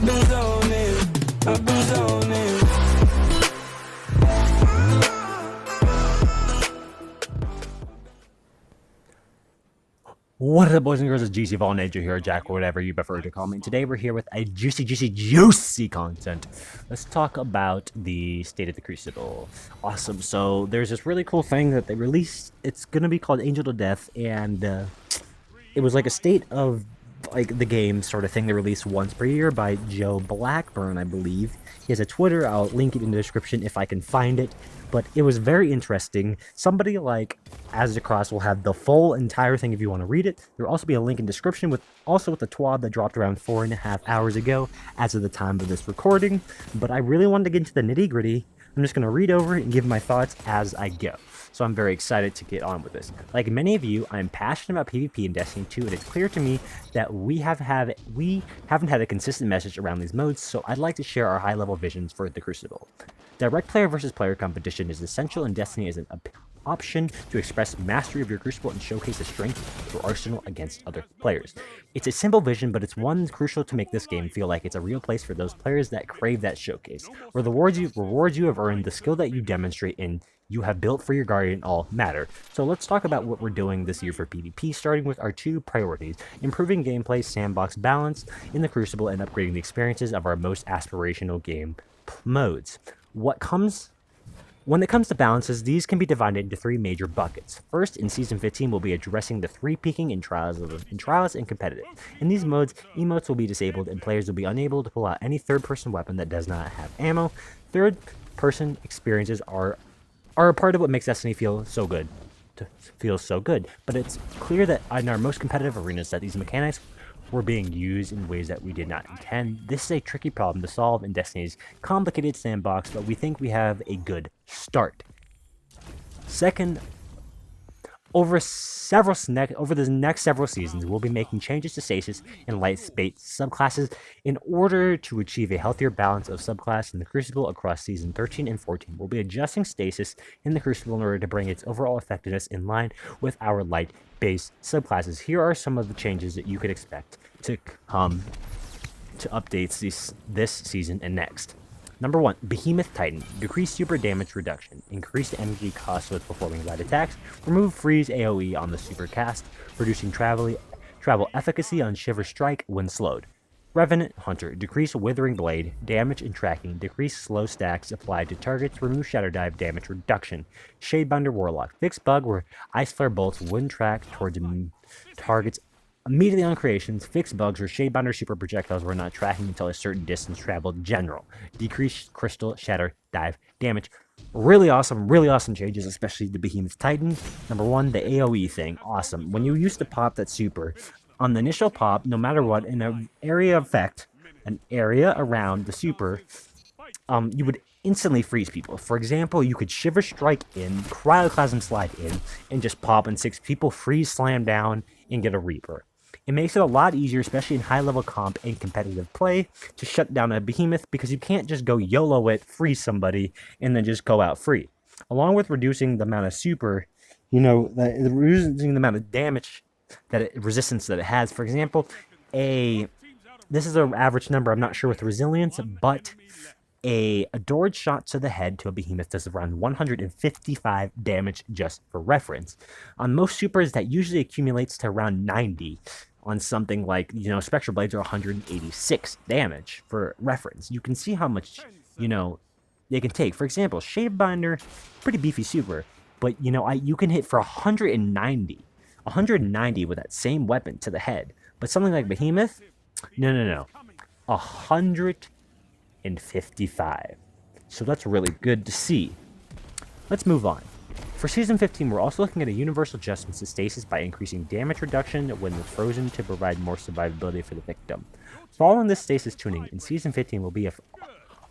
I've been zoning, I've been zoning. What up, boys and girls? It's GC Volnager here, Jack, or whatever you prefer to call me. Today we're here with a juicy content. Let's talk about the state of the Crucible. Awesome. So there's this really cool thing that they released. It's gonna be called Angel to Death, and it was like a state of like the game sort of thing they release once per year by Joe Blackburn, I believe. He has a Twitter. I'll link it in the description if I can find it. But it was very interesting. Somebody like Azzacross will have the full entire thing if you want to read it. There will also be a link in description with the TWAB that dropped around 4.5 hours ago as of the time of this recording. But I really wanted to get into the nitty-gritty. I'm just going to read over it and give my thoughts as I go. So I'm very excited to get on with this. Like many of you, I'm passionate about PvP in Destiny 2, and it's clear to me that we haven't had a consistent message around these modes, so I'd like to share our high-level visions for the Crucible. Direct player versus player competition is essential in Destiny as an option to express mastery of your Crucible and showcase the strength of your arsenal against other players. It's a simple vision, but it's one crucial to make this game feel like it's a real place for those players that crave that showcase, where the rewards you have earned, the skill that you demonstrate, and you have built for your Guardian all matter. So let's talk about what we're doing this year for PvP, starting with our two priorities: improving gameplay sandbox balance in the Crucible and upgrading the experiences of our most aspirational game modes. When it comes to balances, these can be divided into three major buckets. First, in Season 15, we'll be addressing the three peaking in Trials and Competitive. In these modes, emotes will be disabled and players will be unable to pull out any third-person weapon that does not have ammo. Third-person experiences are a part of what makes Destiny feel so good. But it's clear that in our most competitive arenas that these mechanics were being used in ways that we did not intend. This is a tricky problem to solve in Destiny's complicated sandbox, but we think we have a good start. Second, over the next several seasons, we'll be making changes to stasis and light space subclasses in order to achieve a healthier balance of subclass in the Crucible across Season 13 and 14. We'll be adjusting stasis in the Crucible in order to bring its overall effectiveness in line with our light-based subclasses. Here are some of the changes that you could expect to come to updates this season and next. Number 1, Behemoth Titan. Decreased super damage reduction. Increased energy costs with performing light attacks. Remove freeze AoE on the super cast, reducing travel efficacy on Shiver Strike when slowed. Revenant Hunter. Decrease Withering Blade, damage and tracking. Decrease slow stacks applied to targets. Remove Shadow Dive damage reduction. Shadebinder Warlock. Fix bug where Ice Flare bolts wouldn't track towards targets immediately on creations. Fix bugs where Shadebinder super projectiles were not tracking until a certain distance traveled. General. Decrease Crystal Shatter Dive damage. Really awesome changes, especially the Behemoth Titan. Number 1, the AoE thing. Awesome. When you used to pop that super, on the initial pop, no matter what, in an area effect, an area around the super, you would instantly freeze people. For example, you could Shiver Strike in, Cryoclasm Slide in, and just pop and 6 people, freeze slam down, and get a Reaper. It makes it a lot easier, especially in high-level comp and competitive play, to shut down a Behemoth, because you can't just go YOLO it, freeze somebody, and then just go out free. Along with reducing the amount of super, reducing the amount of damage resistance that it has. For example, this is an average number, I'm not sure with resilience, but a adored shot to the head to a Behemoth does around 155 damage, just for reference. On most supers, that usually accumulates to around 90. On something like, Spectral Blades are 186 damage, for reference. You can see how much, they can take. For example, Shadebinder, pretty beefy super, but, you can hit for 190 with that same weapon to the head. But something like Behemoth, no. 155. So that's really good to see. Let's move on. For Season 15, we're also looking at a universal adjustment to stasis by increasing damage reduction when it's frozen to provide more survivability for the victim. Following this stasis tuning, in Season 15 we'll be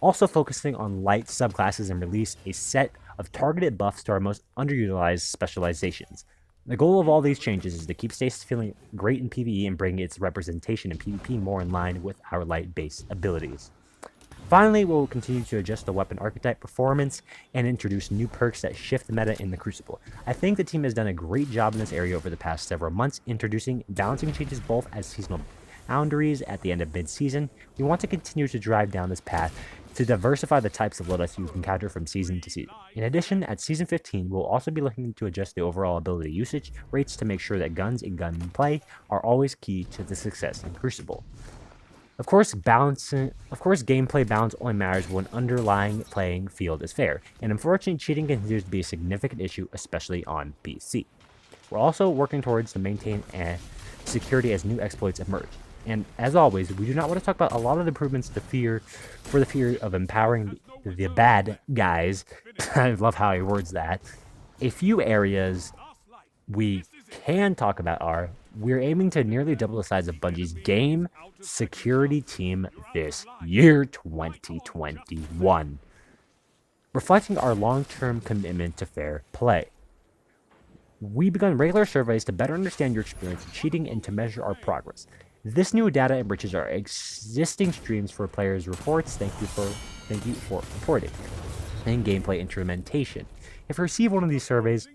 also focusing on light subclasses and release a set of targeted buffs to our most underutilized specializations. The goal of all these changes is to keep stasis feeling great in PvE and bring its representation in PvP more in line with our light-based abilities. Finally, we'll continue to adjust the weapon archetype performance and introduce new perks that shift the meta in the Crucible. I think the team has done a great job in this area over the past several months, introducing balancing changes both as seasonal boundaries at the end of mid-season, we want to continue to drive down this path to diversify the types of loadouts you can encounter from season to season. In addition, at Season 15, we'll also be looking to adjust the overall ability usage rates to make sure that guns and gunplay are always key to the success in Crucible. Of course, gameplay balance only matters when underlying playing field is fair, and unfortunately, cheating continues to be a significant issue, especially on PC. We're also working towards to maintain security as new exploits emerge. And as always, we do not want to talk about a lot of the improvements for the fear of empowering the bad guys. I love how he words that. A few areas we can talk about are, we're aiming to nearly double the size of Bungie's game security team this year, 2021, reflecting our long-term commitment to fair play. We begun regular surveys to better understand your experience in cheating and to measure our progress. This new data enriches our existing streams for players' reports. Thank you for reporting and gameplay implementation. If you receive one of these surveys,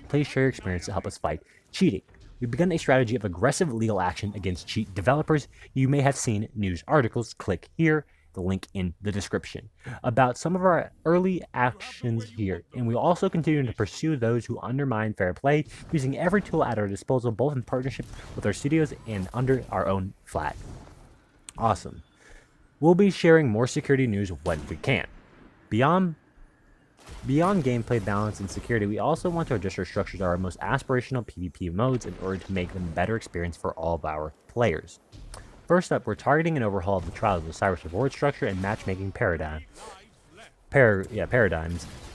please share your experience to help us fight cheating. We've begun a strategy of aggressive legal action against cheat developers. You may have seen news articles, click here, the link in the description, about some of our early actions here, and we also continue to pursue those who undermine fair play, using every tool at our disposal, both in partnership with our studios and under our own flag. Awesome. We'll be sharing more security news when we can. Beyond gameplay balance and security, we also want to adjust our structures to our most aspirational PvP modes in order to make them a better experience for all of our players. First up, we're targeting an overhaul of the Trials of Osiris reward structure and matchmaking paradigms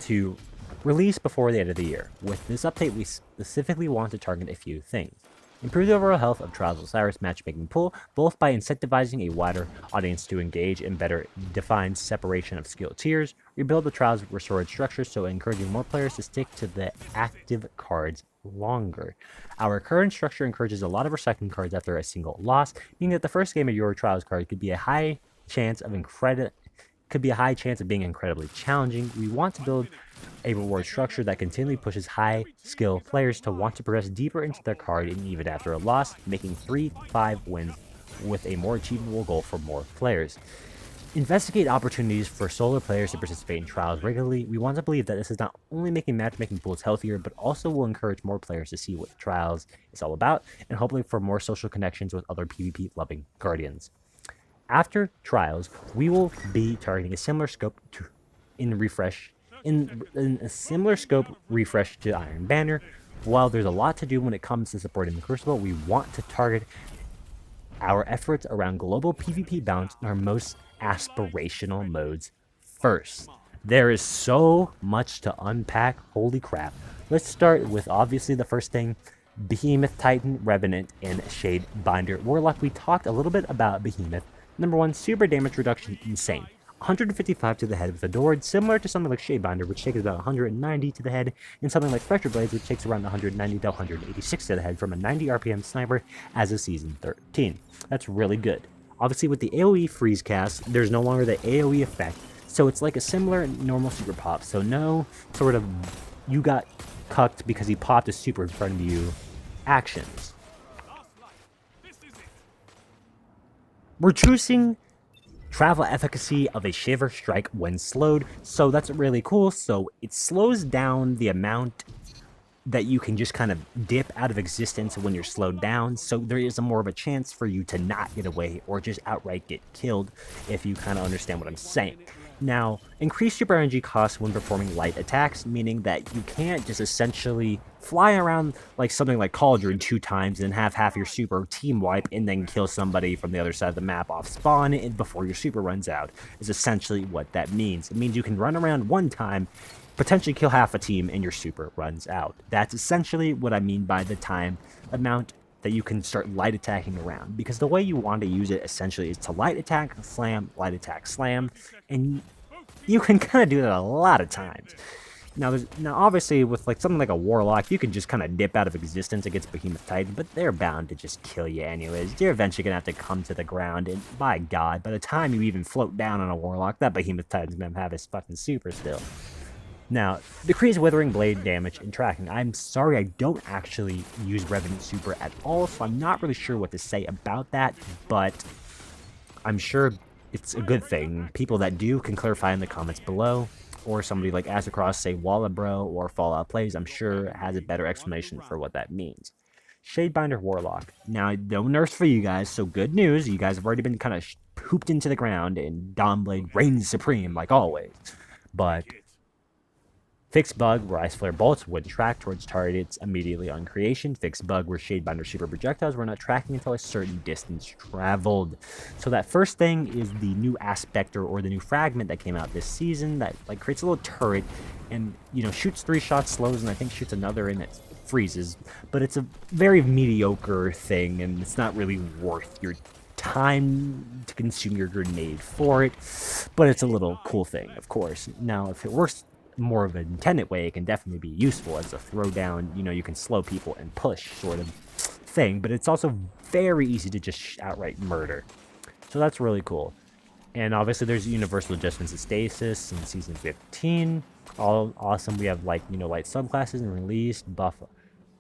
to release before the end of the year. With this update, we specifically want to target a few things. Improve the overall health of Trials of Osiris matchmaking pool, both by incentivizing a wider audience to engage in better defined separation of skill tiers, rebuild the Trials restored structure, so encouraging more players to stick to the active cards longer. Our current structure encourages a lot of recycling cards after a single loss, meaning that the first game of your Trials card could be a high chance of being incredibly challenging. We want to build a reward structure that continually pushes high skill players to want to progress deeper into their card, and even after a loss, making 3-5 wins with a more achievable goal for more players. Investigate opportunities for solo players to participate in Trials regularly. We want to believe that this is not only making matchmaking pools healthier, but also will encourage more players to see what Trials is all about, and hopefully for more social connections with other PvP-loving Guardians. After Trials, we will be targeting a similar scope refresh to Iron Banner. While there's a lot to do when it comes to supporting the Crucible, we want to target our efforts around global PvP balance in our most aspirational modes first. There is so much to unpack, holy crap. Let's start with obviously the first thing, Behemoth, Titan, Revenant, and Shadebinder. Warlock, we talked a little bit about Behemoth. Number 1, super damage reduction, insane. 155 to the head with a Dord, similar to something like Shadebinder, which takes about 190 to the head, and something like Spectre Blades, which takes around 190 to 186 to the head from a 90 RPM sniper as of Season 13. That's really good. Obviously, with the AoE freeze cast, there's no longer the AoE effect, so it's like a similar normal super pop, so no sort of you got cucked because he popped a super in front of you actions. Reducing travel efficacy of a Shiver Strike when slowed, so that's really cool. So it slows down the amount that you can just kind of dip out of existence when you're slowed down, so there is more of a chance for you to not get away or just outright get killed, if you kind of understand what I'm saying. Now, increase super energy costs when performing light attacks, meaning that you can't just essentially fly around like something like Cauldron 2 times and have half your super team wipe and then kill somebody from the other side of the map off spawn before your super runs out, is essentially what that means. It means you can run around 1 time, potentially kill half a team, and your super runs out. That's essentially what I mean by the time amount that you can start light attacking around, because the way you want to use it essentially is to light attack, slam, and you can kind of do that a lot of times. Now obviously with like something like a Warlock, you can just kind of dip out of existence against Behemoth Titan, but they're bound to just kill you anyways. You're eventually gonna have to come to the ground, and by God, by the time you even float down on a Warlock, that Behemoth Titan's gonna have his fucking super still. Now, decrease withering blade damage and tracking. I'm sorry, I don't actually use Revenant Super at all, so I'm not really sure what to say about that, but I'm sure it's a good thing. People that do can clarify in the comments below, or somebody like Across, say Walla Bro, or Fallout Plays, I'm sure has a better explanation for what that means. Shadebinder Warlock. Now, no nerfs for you guys, so good news. You guys have already been kind of pooped into the ground, and Dawnblade reigns supreme, like always. But fixed bug where Ice Flare bolts would track towards targets immediately on creation. Fixed bug where Shadebinder super projectiles were not tracking until a certain distance traveled. So that first thing is the new Aspector or the new fragment that came out this season that like creates a little turret and shoots 3 shots, slows, and I think shoots another and it freezes. But it's a very mediocre thing and it's not really worth your time to consume your grenade for it. But it's a little cool thing, of course. Now, if it works more of an intended way, it can definitely be useful as a throwdown. You can slow people and push sort of thing, but it's also very easy to just outright murder. So that's really cool. And obviously there's universal adjustments to stasis in season 15. All awesome. We have light subclasses and released buff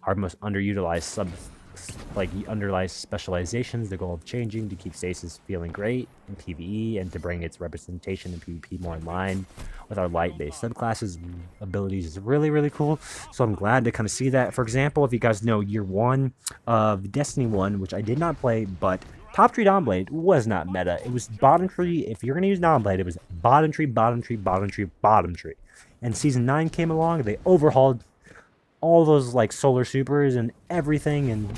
our most underutilized underutilized specializations. The goal of changing to keep stasis feeling great in PvE and to bring its representation in PvP more in line with our light-based subclasses abilities is really, really cool. So I'm glad to kind of see that. For example, if you guys know year 1 of Destiny 1, which I did not play, but Top Tree Dawnblade was not meta. It was bottom tree. If you're going to use Dawnblade, it was bottom tree, bottom tree, bottom tree, bottom tree. And Season 9 came along, they overhauled all those like solar supers and everything, and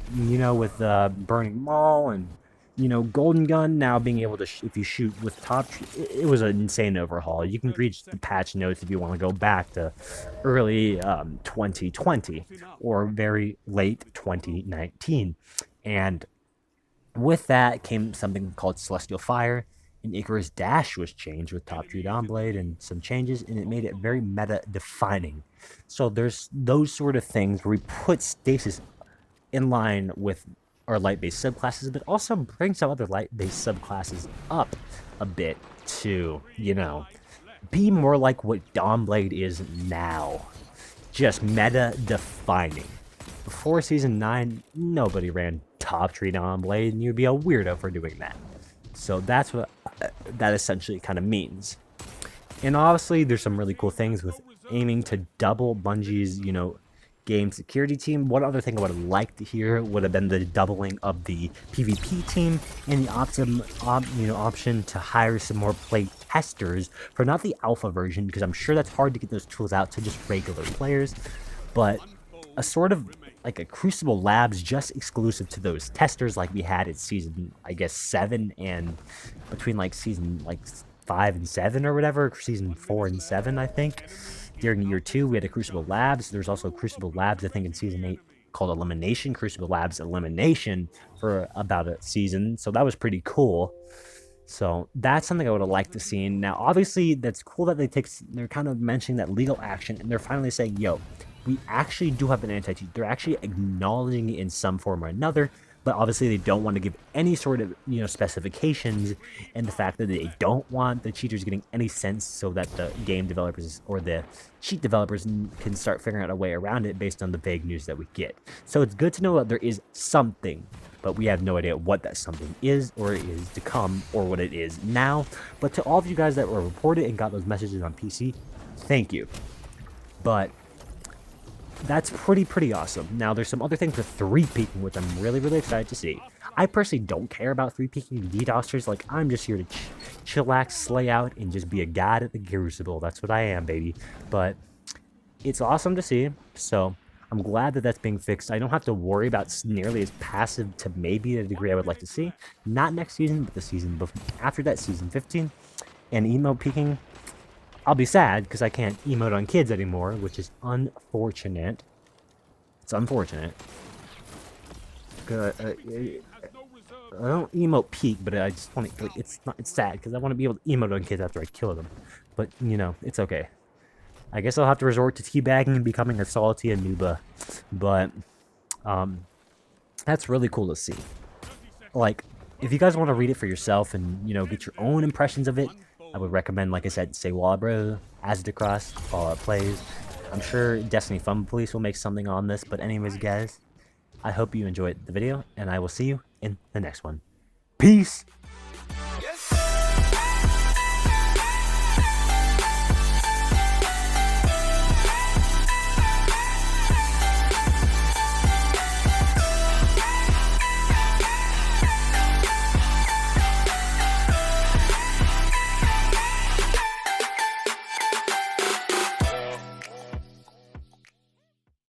with Burning Maul and Golden Gun now being able to if you shoot with top it was an insane overhaul. You can reach the patch notes if you want to go back to early 2020 or very late 2019, and with that came something called Celestial Fire, and Icarus Dash was changed with Top Tree Dawnblade and some changes, and it made it very meta defining. So there's those sort of things where we put stasis in line with our light-based subclasses, but also bring some other light-based subclasses up a bit to, be more like what Dawnblade is now. Just meta defining. Before Season 9, nobody ran Top Tree Dawnblade, and you'd be a weirdo for doing that. So that's what that essentially kind of means. And obviously, there's some really cool things with aiming to double Bungie's, game security team. One other thing I would have liked to hear would have been the doubling of the PvP team and the option to hire some more play testers for not the alpha version, because I'm sure that's hard to get those tools out to just regular players, but a sort of like a Crucible Labs just exclusive to those testers like we had at season, I guess, 7 and between like season 5 and 7 or whatever, season 4 and 7, I think. During year 2, we had a Crucible Labs. There's also Crucible Labs, I think, in season 8 called Elimination, Crucible Labs Elimination for about a season. So that was pretty cool. So that's something I would have liked to see. Now, obviously, that's cool that they're kind of mentioning that legal action, and they're finally saying, yo, we actually do have an anti-cheat. They're actually acknowledging it in some form or another, but obviously they don't want to give any sort of specifications, and the fact that they don't want the cheaters getting any sense, so that the game developers or the cheat developers can start figuring out a way around it based on the vague news that we get. So it's good to know that there is something, but we have no idea what that something is, or is to come, or what it is now. But to all of you guys that were reported and got those messages on PC, thank you. But that's pretty awesome. Now, there's some other things with 3-peaking, which I'm really excited to see. I personally don't care about 3-peaking DDoSers. Like, I'm just here to chillax, slay out, and just be a god at the Crucible. That's what I am, baby. But it's awesome to see, so I'm glad that that's being fixed. I don't have to worry about nearly as passive to maybe the degree I would like to see. Not next season, but the season after that, season 15. And emote peaking, I'll be sad because I can't emote on kids anymore, which is unfortunate. It's unfortunate. I don't emote peak, but I just want to. It's sad because I want to be able to emote on kids after I kill them. But it's okay. I guess I'll have to resort to teabagging and becoming a salty amoeba. But that's really cool to see. Like, if you guys want to read it for yourself and get your own impressions of it, I would recommend, like I said, Say Walla Bro, Acid Across, Fallout Plays. I'm sure Destiny Fun Police will make something on this, but anyways, guys, I hope you enjoyed the video, and I will see you in the next one. Peace!